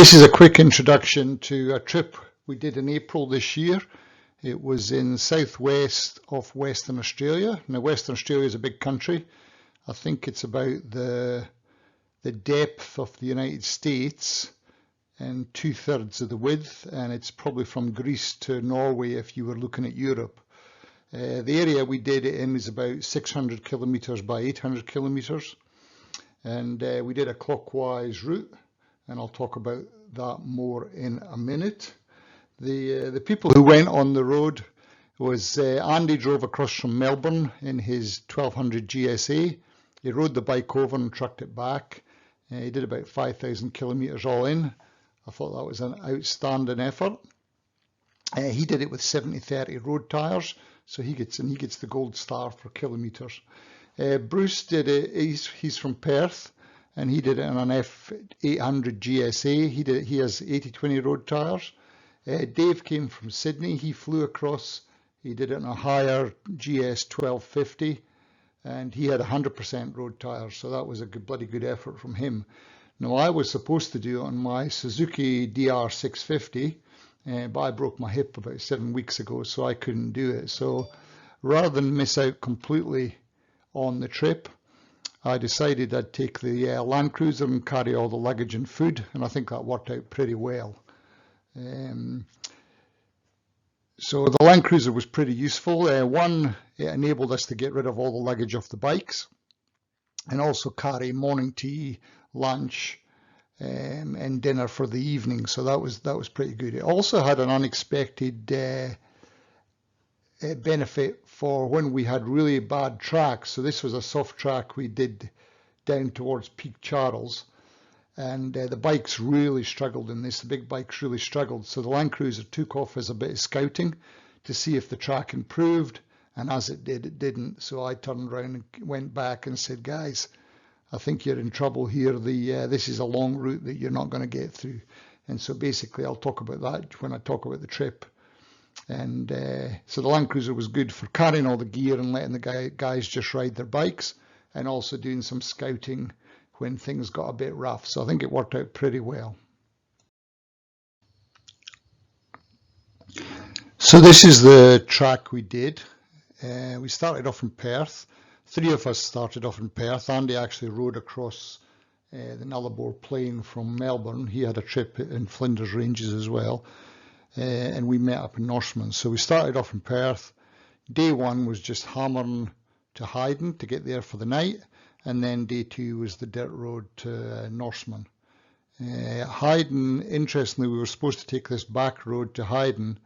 This is a quick introduction to a trip we did in April this year. It was in southwest of Western Australia. Now, Western Australia is a big country. I think it's about the depth of the United States and 2/3 of the width, and it's probably from Greece to Norway if you were looking at Europe. The area we did it in is about 600 kilometers by 800 kilometers, and we did a clockwise route, and I'll talk about that more in a minute. The people who went on the road was Andy drove across from Melbourne in his 1200 GSA. He rode the bike over and trucked it back. He did about 5,000 kilometers all in. I thought that was an outstanding effort. He did it with 70/30 road tires, so he gets the gold star for kilometers. Bruce did it. He's from Perth, and he did it on an F800 GSA. He has 80/20 road tires. Dave came from Sydney. He flew across. He did it on a higher GS 1250, and he had 100% road tires, so that was a bloody good effort from him. Now, I was supposed to do it on my Suzuki DR 650, but I broke my hip about 7 weeks ago, so I couldn't do it. So rather than miss out completely on the trip, I decided I'd take the Land Cruiser and carry all the luggage and food, and I think that worked out pretty well. So the Land Cruiser was pretty useful. One, it enabled us to get rid of all the luggage off the bikes and also carry morning tea, lunch, and dinner for the evening. So that was pretty good. It also had an unexpected benefit for when we had really bad tracks. So this was a soft track we did down towards Peak Charles, and the bikes really struggled in this. The big bikes really struggled. So the Land Cruiser took off as a bit of scouting to see if the track improved, and as it did, it didn't. So I turned around and went back and said, guys, I think you're in trouble here. This is a long route that you're not going to get through. And so basically I'll talk about that when I talk about the trip. And so the Land Cruiser was good for carrying all the gear and letting the guys just ride their bikes, and also doing some scouting when things got a bit rough. So I think it worked out pretty well. So this is the track we did. We started off in Perth. 3 of us started off in Perth. Andy actually rode across the Nullarbor Plain from Melbourne. He had a trip in Flinders Ranges as well. And we met up in Norseman. So we started off in Perth. Day 1 was just hammering to Hayden to get there for the night, and then day 2 was the dirt road to Norseman. Hayden, interestingly, we were supposed to take this back road to Hayden,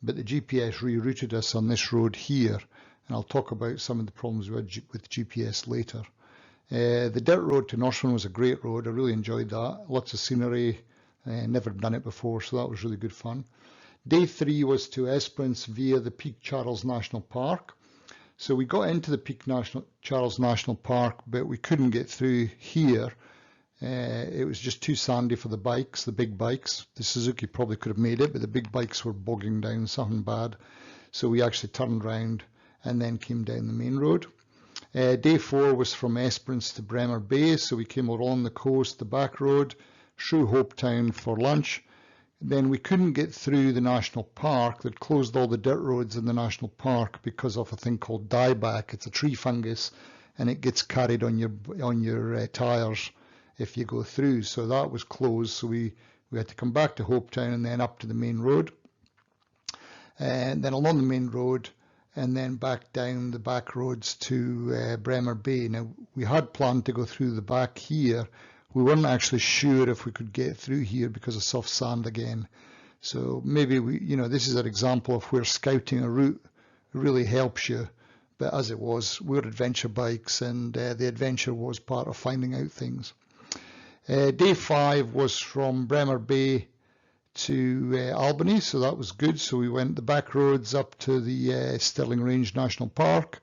but the GPS rerouted us on this road here, and I'll talk about some of the problems we had with GPS later. The dirt road to Norseman was a great road. I really enjoyed that. Lots of scenery. Never done it before, so that was really good fun. Day 3 was to Esperance via the Peak Charles National Park. So we got into the Peak Charles National Park, but we couldn't get through here. It was just too sandy for the bikes, the big bikes. The Suzuki probably could have made it, but the big bikes were bogging down, something bad. So we actually turned around and then came down the main road. Day 4 was from Esperance to Bremer Bay. So we came along the coast, the back road, through Hopetown for lunch. Then we couldn't get through the national park. They'd closed all the dirt roads in the national park because of a thing called dieback. It's a tree fungus, and it gets carried on your tires if you go through. So that was closed. So we had to come back to Hopetown and then up to the main road, and then along the main road, and then back down the back roads to Bremer Bay. Now, we had planned to go through the back here. We weren't actually sure if we could get through here because of soft sand again. So maybe this is an example of where scouting a route really helps you. But as it was, we're adventure bikes, and the adventure was part of finding out things. Day 5 was from Bremer Bay to Albany, so that was good. So we went the back roads up to the Stirling Range National Park.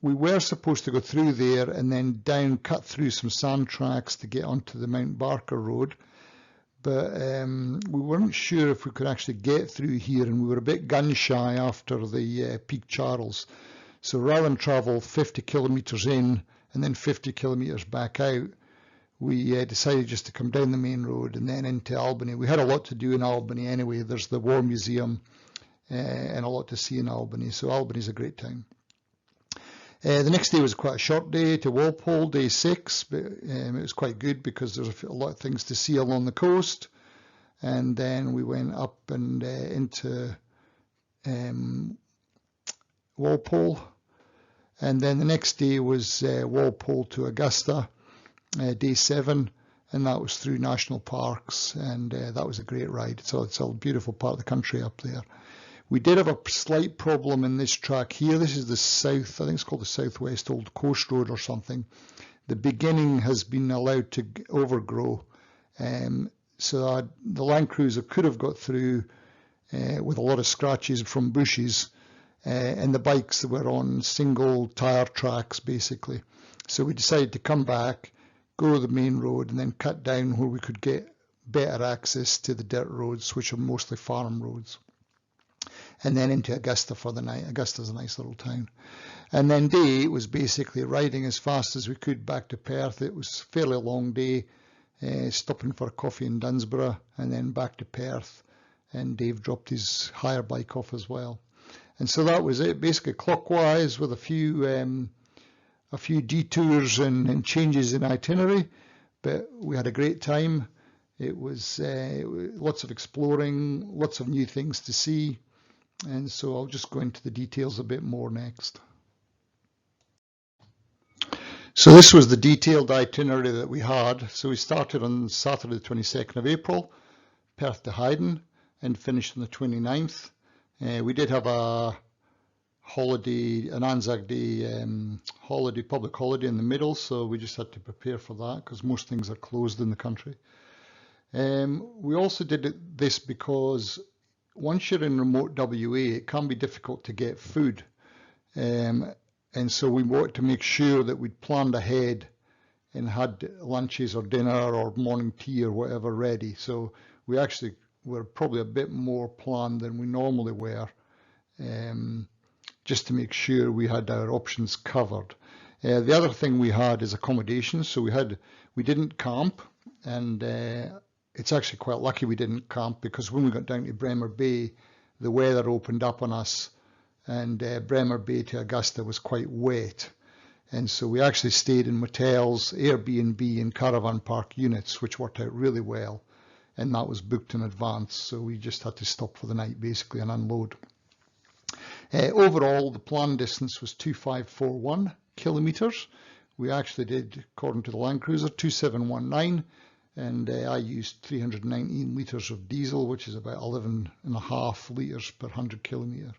We were supposed to go through there and then cut through some sand tracks to get onto the Mount Barker Road, but we weren't sure if we could actually get through here, and we were a bit gun shy after the Peak Charles. So rather than travel 50 kilometers in and then 50 kilometers back out, we decided just to come down the main road and then into Albany. We had a lot to do in Albany anyway. There's the War Museum and a lot to see in Albany, so Albany's a great time. The next day was quite a short day to Walpole, day 6, but it was quite good because there's a lot of things to see along the coast. And then we went up and into Walpole, and then the next day was Walpole to Augusta, day 7, and that was through national parks, and that was a great ride. So it's a beautiful part of the country up there. We did have a slight problem in this track here. This is the south, I think it's called the Southwest Old Coast Road or something. The beginning has been allowed to overgrow, so the Land Cruiser could have got through with a lot of scratches from bushes, and the bikes that were on single tire tracks basically. So we decided to come back, go to the main road, and then cut down where we could get better access to the dirt roads, which are mostly farm roads. And then into Augusta for the night. Augusta's a nice little town. And then day 8 was basically riding as fast as we could back to Perth. It was a fairly long day, stopping for a coffee in Dunsborough and then back to Perth. And Dave dropped his hire bike off as well. And so that was it, basically clockwise with a few detours and changes in itinerary. But we had a great time. It was lots of exploring, lots of new things to see. And so I'll just go into the details a bit more next. So this was the detailed itinerary that we had. So we started on Saturday the 22nd of April, Perth to Haydn, and finished on the 29th. We did have a holiday, an Anzac Day holiday, public holiday in the middle, so we just had to prepare for that because most things are closed in the country. We also did this because once you're in remote WA, it can be difficult to get food. And so we wanted to make sure that we'd planned ahead and had lunches or dinner or morning tea or whatever ready. So we actually were probably a bit more planned than we normally were, just to make sure we had our options covered. The other thing we had is accommodation. So we didn't camp, and it's actually quite lucky we didn't camp because when we got down to Bremer Bay, the weather opened up on us, and Bremer Bay to Augusta was quite wet. And so we actually stayed in motels, Airbnb and caravan park units, which worked out really well. And that was booked in advance. So we just had to stop for the night basically and unload. Overall, the planned distance was 2541 kilometers. We actually did, according to the Land Cruiser, 2719. And I used 319 litres of diesel, which is about 11.5 litres per 100 kilometre.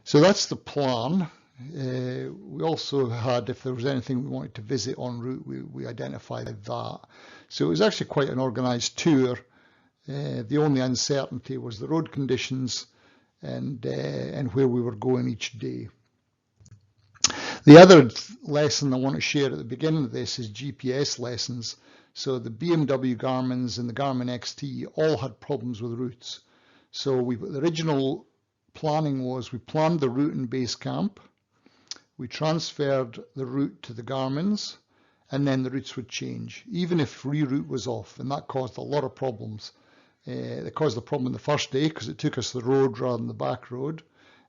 So that's the plan. We also had, if there was anything we wanted to visit en route, we identified that. So it was actually quite an organised tour. The only uncertainty was the road conditions and where we were going each day. The other lesson I want to share at the beginning of this is GPS lessons. So the BMW Garmins and the Garmin XT all had problems with routes. So the original planning was we planned the route in base camp, we transferred the route to the Garmins, and then the routes would change, even if reroute was off, and that caused a lot of problems. It caused a problem the first day because it took us the road rather than the back road.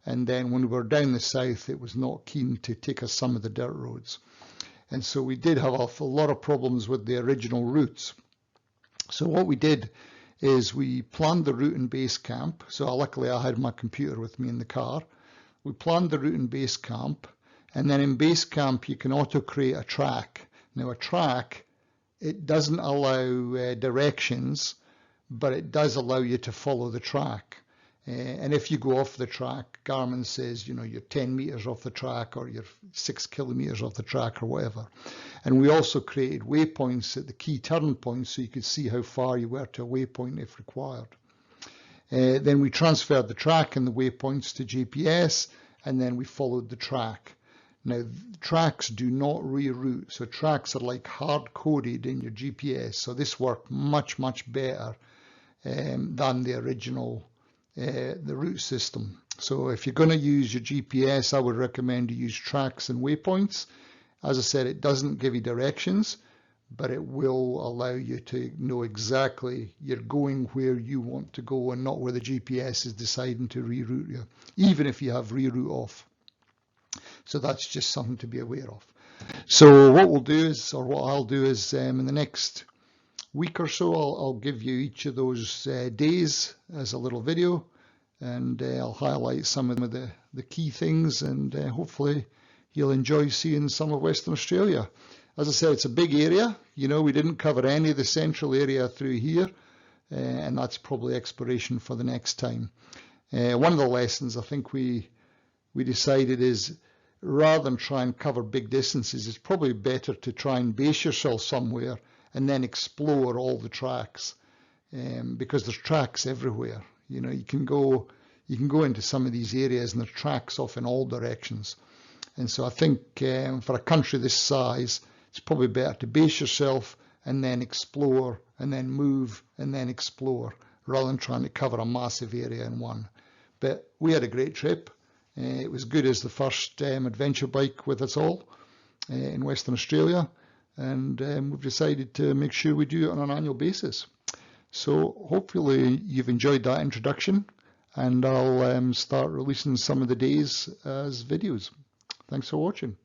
And then when we were down the south, it was not keen to take us some of the dirt roads. And so we did have a lot of problems with the original routes. So what we did is we planned the route in base camp. So luckily I had my computer with me in the car. We planned the route in base camp. And then in base camp, you can auto-create a track. Now a track, it doesn't allow directions, but it does allow you to follow the track. And if you go off the track, Garmin says, you know, you're 10 meters off the track or you're 6 kilometers off the track or whatever. And we also created waypoints at the key turn points so you could see how far you were to a waypoint if required. Then we transferred the track and the waypoints to GPS, and then we followed the track. Now, tracks do not reroute, so tracks are like hard-coded in your GPS. So this worked much, much better than the original the route system. So if you're going to use your GPS, I would recommend you use tracks and waypoints, As I said, it doesn't give you directions, but it will allow you to know exactly you're going where you want to go and not where the GPS is deciding to reroute you, even if you have reroute off. So that's just something to be aware of. So what we'll do is, or what I'll do is, in the next week or so, I'll give you each of those days as a little video, and I'll highlight some of the key things, and hopefully you'll enjoy seeing some of Western Australia. As I said, it's a big area. You know, we didn't cover any of the central area through here, and that's probably exploration for the next time. One of the lessons I think we decided is, rather than try and cover big distances, it's probably better to try and base yourself somewhere and then explore all the tracks, because there's tracks everywhere. You know, you can go into some of these areas and there's tracks off in all directions. And so I think for a country this size, it's probably better to base yourself and then explore and then move and then explore, rather than trying to cover a massive area in one. But we had a great trip. It was good as the first adventure bike with us all in Western Australia, and we've decided to make sure we do it on an annual basis. So hopefully you've enjoyed that introduction, and I'll start releasing some of the days as videos. Thanks for watching.